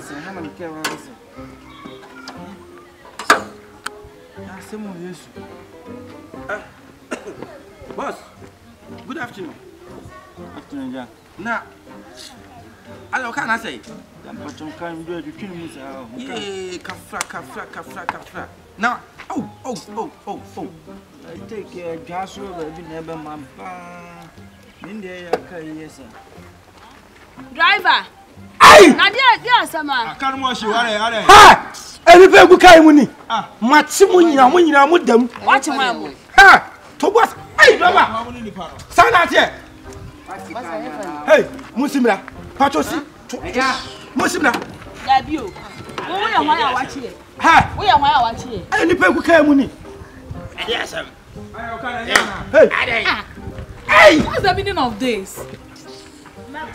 listen. How many care listen? That's the one yes. Boss, good afternoon. Afternoon, yeah. Now, hello, can I say? I'm not going to do it. Yeah, kafra. Now, oh. I take care of Joshua, every never my bar. In there, yes, sir. Driver. Hey! Nadia, sama. I can't wash you. Ha! Any people carry money. Matsimunya, with them. Watch him. Ha! Tobias, hey, driver. Stand out here. Hey, Musimra. Patrosi. Musimra. Debut. We are my watch here. Ha! We are my watch here. Any people carry money. Yes, sir. Hey! Hey! What's the meaning of this?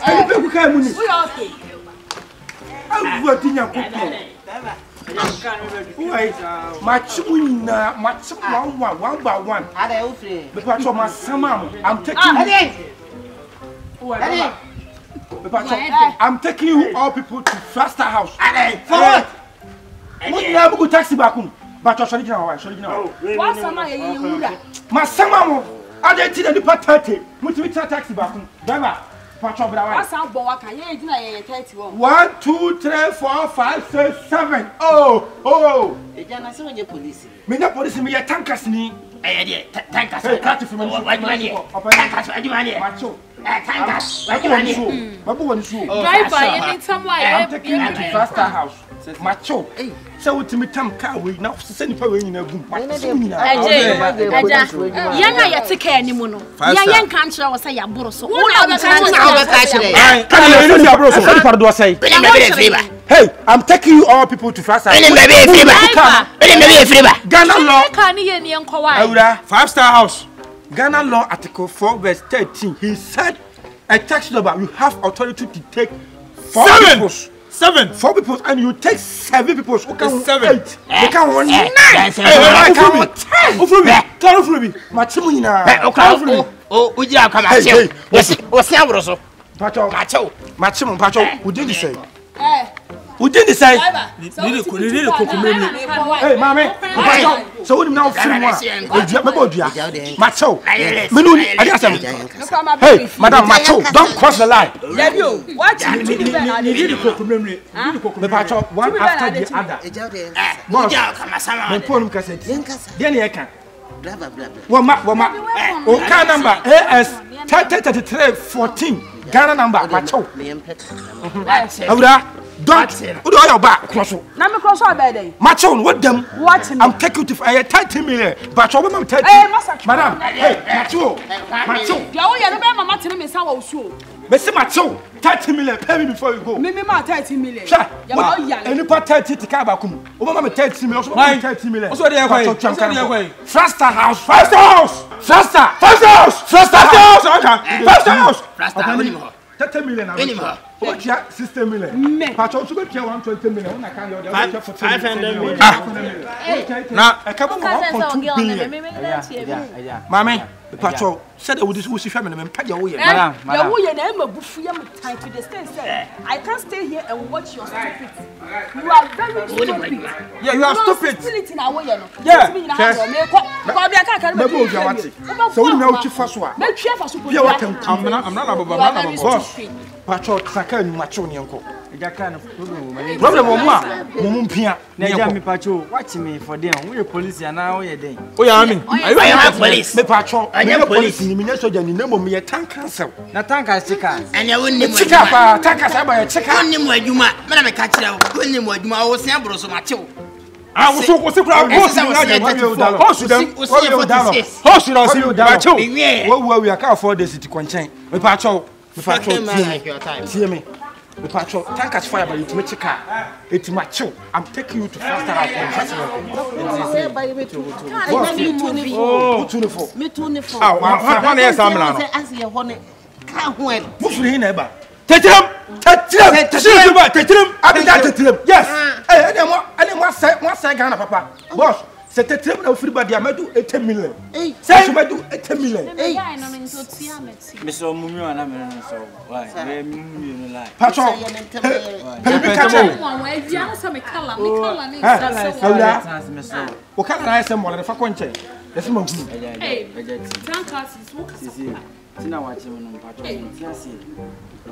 Any people carry money. We are okay. I'm working your cookie. Matsimunya, one by one. Because my summer, I'm taking you all people to Faster House. For what? You never go taxi back home. But you're showing now. What's summer you? My summer, I didn't see the part 30. Multi taxi back home. Driver, patrol. What's our boy? Can you do a 31? 1, 2, 3, 4, 5, 6, 7. Oh. It's not so many police. Me na police me ya tankers ni. Tankers. Hey, catch from money. Macho. Tankers. Driver, you need someone. I'm taking you to Faster House. Macho. So what me tam car we now send power in a boom. Yanga ya take care ni muno. Yan kan try was say ya boro so. Hey, I'm taking you all people to Faster House. Ghana law. 5-star house. Ghana law article 4 verse 13. He said a tax number you have authority to take 4 people and you take 7 people. Who can 7? 8? They can 1 9. I can 10. Ufrubi. Machimuina. Pacho. Who did he say? Who did he say? Hey, mommy. So we now film one. Macho. Hey, Madam Macho, don't cross the line. Watch Pacho, one after the other. Boss, number AS 3314. Ghana number Macho. Don't do your back cross. Macho, what them? I'm taking you to 30 million. But I'm 30. Madam, hey, Macho. Macho, 30 million. Pay me before you go. Me 30 million. Any part 30 to Kabakum. Over 30 million. 30 million. Faster House. Faster House. 30 million. What ya 60 million? Pacho to get 120 million. I can't 500 million. Now, I come 1.2 billion. Mammy, Pacho said that with this family and pay your way. Madam, I can't stay here and watch your stupid. You are very stupid. Yeah, you are stupid. So we know you first one. I'm not about boss. Pacho Saka and Macho Yanko. Problem Mumpia. Najami Pacho, watch me for them. We're police and now we're there. I am police. Me Pacho, I am police. You mean so you know me a tank cancel. Na tanka chicken. And you wouldn't check up tankas by a check out. Only more you might, Madame Catcher, only more you might was Sambro so much. I was so proud. What we are for the city contain. Me Pacho. See me. The patrol tankers fire by it make car. It's macho. I'm taking you to Faster House. Oh, 24. Me 24. Ah, one year Samla. As your honey. Can't wait. Move for him neighbor. Take him. Yes. Hey, I didn't want say Ghana papa. Boss, C'était très bien, everybody a made 80 million. Ça, je m'a dit 80 million. Mais c'est au moment où on a mis ça. Ouais, Patron,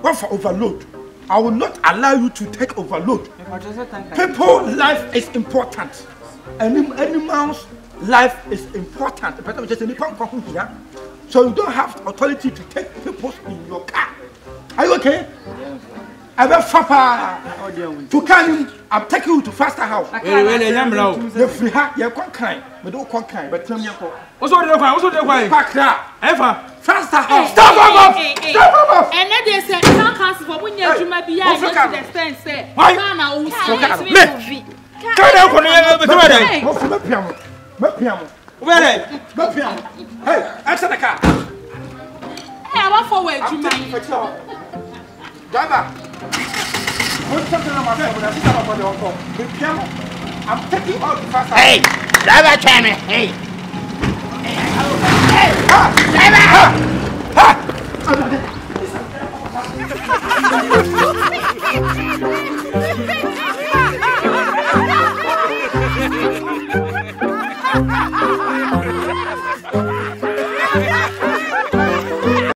what for overload? I will not allow you to take overload. People's life is important. Animals' life is important. So you don't have authority to take people in your car. Are you okay? To carry I'm taking you to faster house. The free hat, you're conquering, but don't conquer. But tell me, what's the ever faster house. Stop up! And then they say, can't cancel for when you might be out to the stand. Say, why? Hey, answer the car. Hey, I'm forward to my driver. I'm taking out the fast. Hey, driver, try me. Hey, driver.